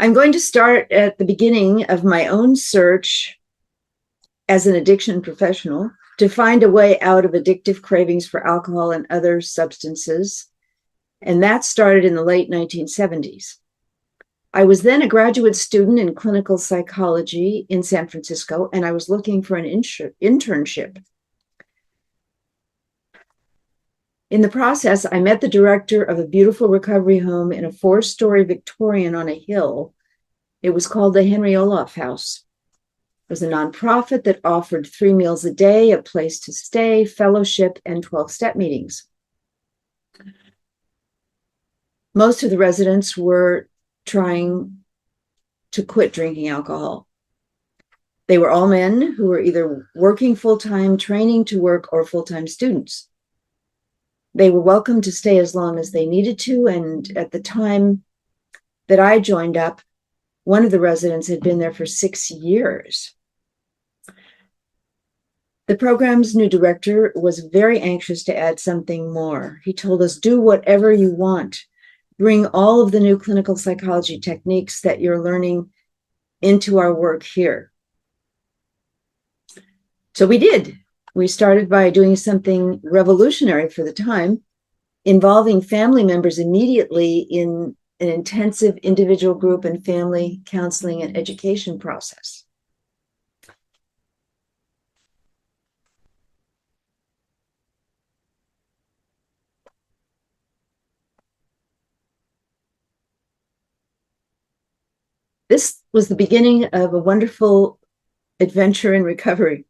I'm going to start at the beginning of my own search as an addiction professional to find a way out of addictive cravings for alcohol and other substances. And that started in the late 1970s. I was then a graduate student in clinical psychology in San Francisco, and I was looking for an internship. In the process, I met the director of a beautiful recovery home in a 4-story Victorian on a hill. It was called the Henry Olaf House. It was a nonprofit that offered 3 meals a day, a place to stay, fellowship, and 12-step meetings. Most of the residents were trying to quit drinking alcohol. They were all men who were either working full-time, training to work, or full-time students. They were welcome to stay as long as they needed to, and at the time that I joined up, one of the residents had been there for 6 years. The program's new director was very anxious to add something more. He told us, do whatever you want. Bring all of the new clinical psychology techniques that you're learning into our work here. So we did. We started by doing something revolutionary for the time, involving family members immediately in an intensive individual, group, and family counseling and education process. This was the beginning of a wonderful adventure in recovery.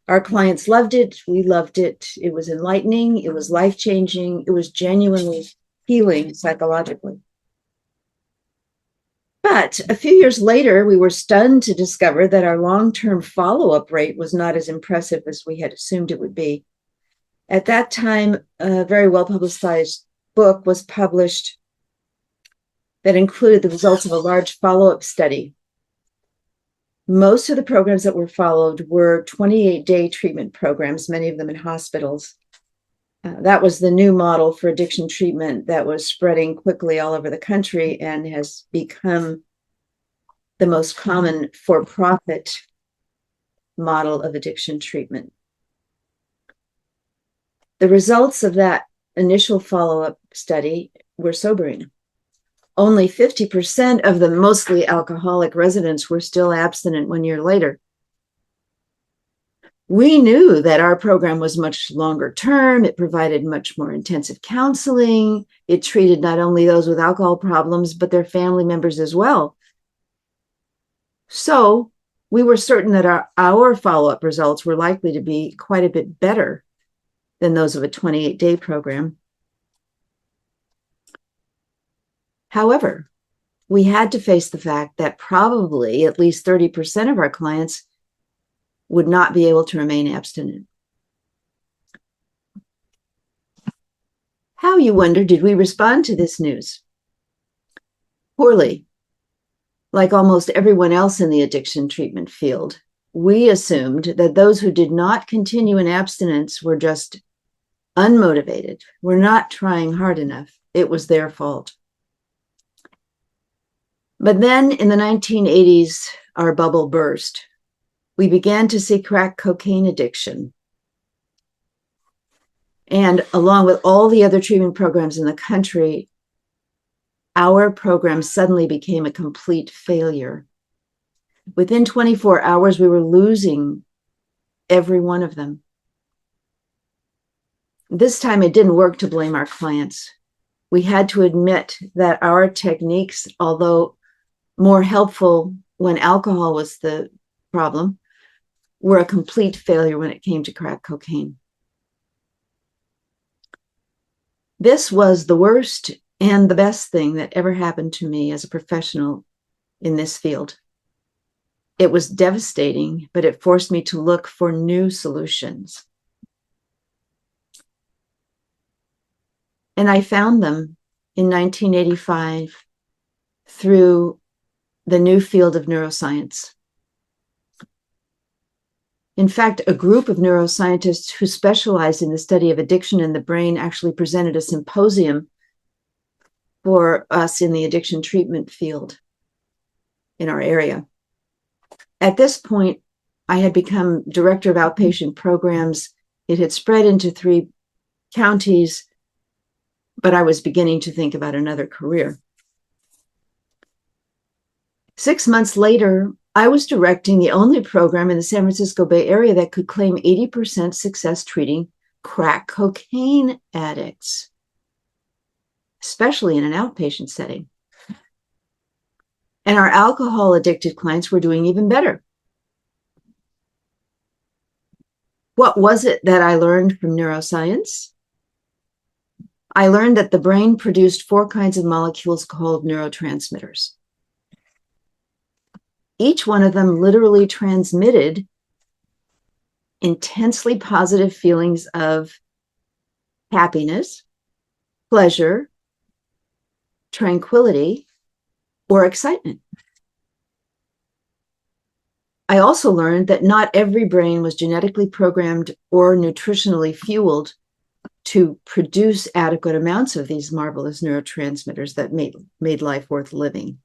Our clients loved it. We loved it. It was enlightening. It was life-changing. It was genuinely healing psychologically. But a few years later, we were stunned to discover that our long-term follow-up rate was not as impressive as we had assumed it would be. At that time, a very well-publicized book was published that included the results of a large follow-up study. Most of the programs that were followed were 28-day treatment programs, many of them in hospitals. That was the new model for addiction treatment that was spreading quickly all over the country and has become the most common for-profit model of addiction treatment. The results of that initial follow-up study were sobering. Only 50% of the mostly alcoholic residents were still abstinent 1 year later. We knew that our program was much longer term. It provided much more intensive counseling. It treated not only those with alcohol problems, but their family members as well. So we were certain that our follow-up results were likely to be quite a bit better than those of a 28-day program. However, we had to face the fact that probably at least 30% of our clients would not be able to remain abstinent. How, you wonder, did we respond to this news? Poorly. Like almost everyone else in the addiction treatment field, we assumed that those who did not continue in abstinence were just unmotivated, were not trying hard enough. It was their fault. But then in the 1980s, our bubble burst. We began to see crack cocaine addiction. And along with all the other treatment programs in the country, our program suddenly became a complete failure. Within 24 hours, we were losing every one of them. This time, it didn't work to blame our clients. We had to admit that our techniques, although more helpful when alcohol was the problem, were a complete failure when it came to crack cocaine. This was the worst and the best thing that ever happened to me as a professional in this field. It was devastating, but it forced me to look for new solutions. And I found them in 1985 through the new field of neuroscience. In fact, a group of neuroscientists who specialized in the study of addiction in the brain actually presented a symposium for us in the addiction treatment field. in our area. At this point, I had become director of outpatient programs. It had spread into 3 counties, but I was beginning to think about another career. 6 months later, I was directing the only program in the San Francisco Bay Area that could claim 80% success treating crack cocaine addicts, especially in an outpatient setting. And our alcohol addicted clients were doing even better. What was it that I learned from neuroscience? I learned that the brain produced 4 kinds of molecules called neurotransmitters. Each one of them literally transmitted intensely positive feelings of happiness, pleasure, tranquility, or excitement. I also learned that not every brain was genetically programmed or nutritionally fueled to produce adequate amounts of these marvelous neurotransmitters that made life worth living.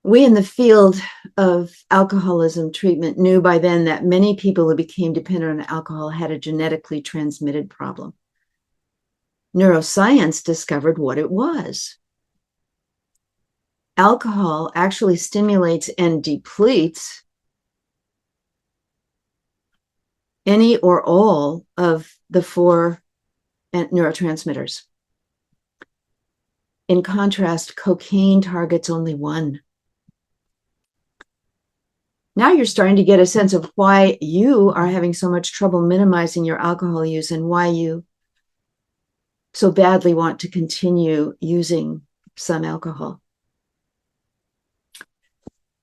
We in the field of alcoholism treatment knew by then that many people who became dependent on alcohol had a genetically transmitted problem. Neuroscience discovered what it was. Alcohol actually stimulates and depletes any or all of the 4 neurotransmitters. In contrast, cocaine targets only 1. Now you're starting to get a sense of why you are having so much trouble minimizing your alcohol use and why you so badly want to continue using some alcohol.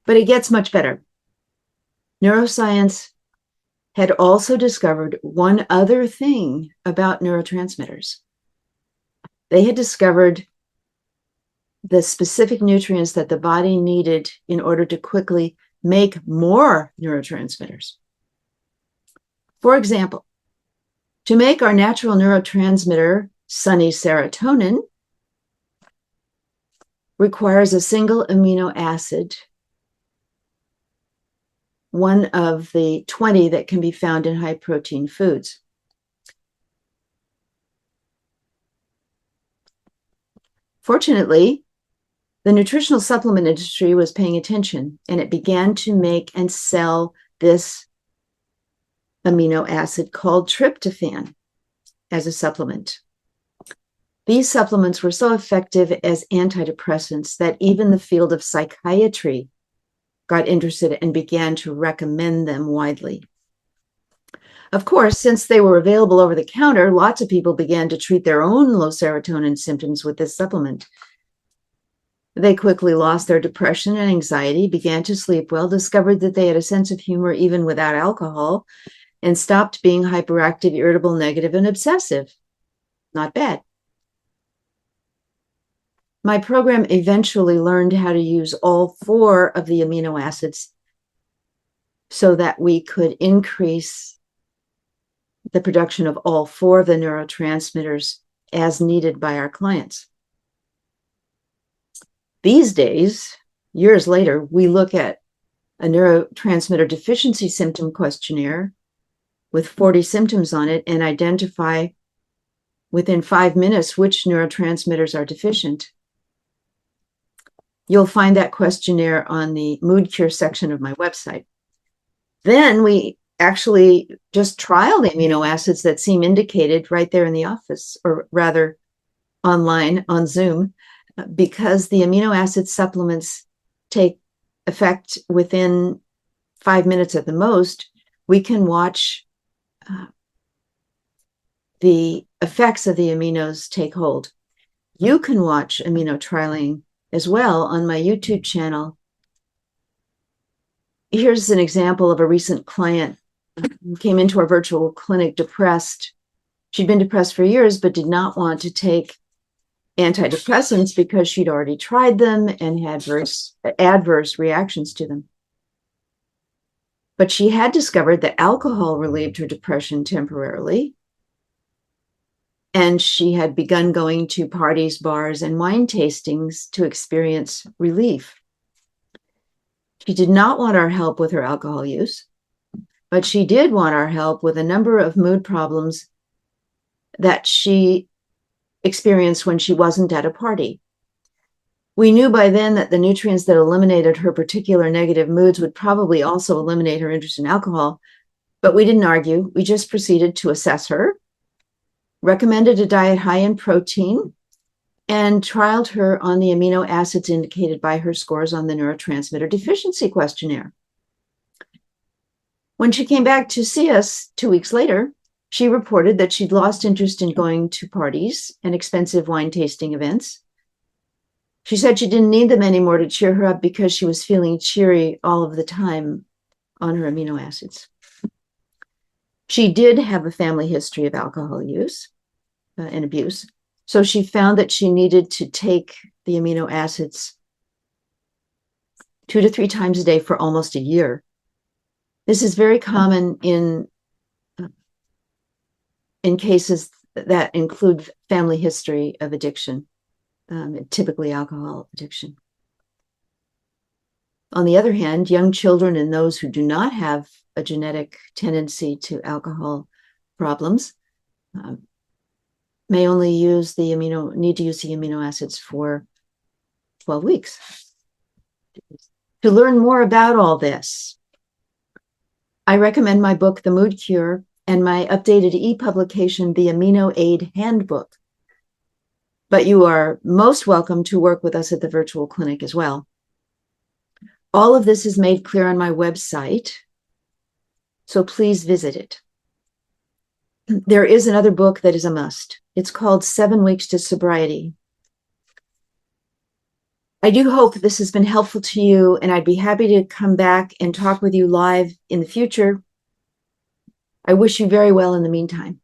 But it gets much better. Neuroscience had also discovered one other thing about neurotransmitters. They had discovered the specific nutrients that the body needed in order to quickly make more neurotransmitters. For example, to make our natural neurotransmitter, sunny serotonin, requires a single amino acid, one of the 20 that can be found in high protein foods. Fortunately, the nutritional supplement industry was paying attention, and it began to make and sell this amino acid called tryptophan as a supplement. These supplements were so effective as antidepressants that even the field of psychiatry got interested and began to recommend them widely. Of course, since they were available over the counter, lots of people began to treat their own low serotonin symptoms with this supplement. They quickly lost their depression and anxiety, began to sleep well, discovered that they had a sense of humor even without alcohol, and stopped being hyperactive, irritable, negative, and obsessive. Not bad. My program eventually learned how to use all 4 of the amino acids so that we could increase the production of all 4 of the neurotransmitters as needed by our clients. These days, years later, we look at a neurotransmitter deficiency symptom questionnaire with 40 symptoms on it and identify within 5 minutes which neurotransmitters are deficient. You'll find that questionnaire on the Mood Cure section of my website. Then we actually just trial the amino acids that seem indicated right there in the office, or rather online on Zoom, because the amino acid supplements take effect within 5 minutes at the most. We can watch the effects of the aminos take hold. You can watch amino trialing as well on my YouTube channel. Here's an example of a recent client who came into our virtual clinic depressed. She'd been depressed for years, but did not want to take antidepressants because she'd already tried them and had adverse reactions to them. But she had discovered that alcohol relieved her depression temporarily. and she had begun going to parties, bars, and wine tastings to experience relief. She did not want our help with her alcohol use, but she did want our help with a number of mood problems that she experienced when she wasn't at a party. We knew by then that the nutrients that eliminated her particular negative moods would probably also eliminate her interest in alcohol, but we didn't argue. We just proceeded to assess her, recommended a diet high in protein, and trialed her on the amino acids indicated by her scores on the neurotransmitter deficiency questionnaire. When she came back to see us 2 weeks later, she reported that she'd lost interest in going to parties and expensive wine tasting events. She said she didn't need them anymore to cheer her up because she was feeling cheery all of the time on her amino acids. She did have a family history of alcohol use and abuse, so she found that she needed to take the amino acids 2 to 3 times a day for almost a year. This is very common in cases that include family history of addiction, typically alcohol addiction. On the other hand, young children and those who do not have a genetic tendency to alcohol problems may only need to use the amino acids for 12 weeks. To learn more about all this, I recommend my book, The Mood Cure, and my updated e-publication, The Amino Aid Handbook. But you are most welcome to work with us at the virtual clinic as well. All of this is made clear on my website, so please visit it. There is another book that is a must. It's called 7 Weeks to Sobriety. I do hope this has been helpful to you, and I'd be happy to come back and talk with you live in the future. I wish you very well in the meantime.